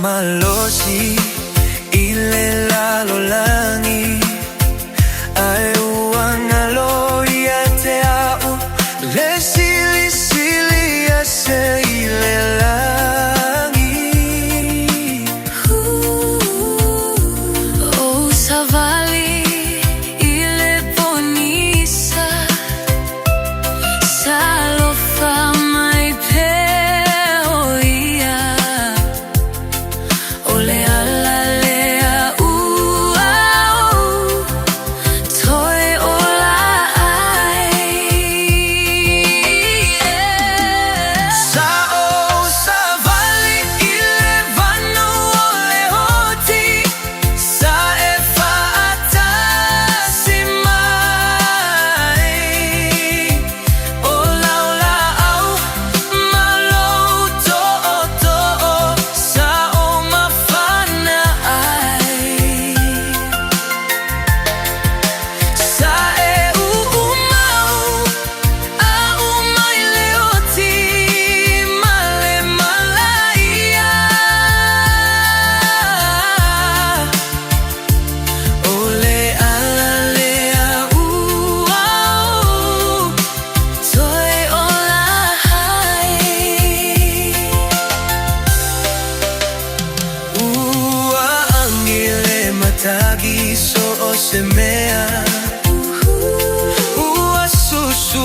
Malosi ilelalolangi Ai uangaloy ate au le sili sili ase ilelangi Oh savali ile bonisa salofa mai peoia ole ala lea uau toi ola ai Sa ou savali ile Vanu O Le Oti Sa e faatasi mai Ola ola au malou to'o to'o Sa ou mafana ai Sa e uumau au mai le oti male malaia Ole ala lea uau toi ola hai Ua angile matagi so o se mea Ua susu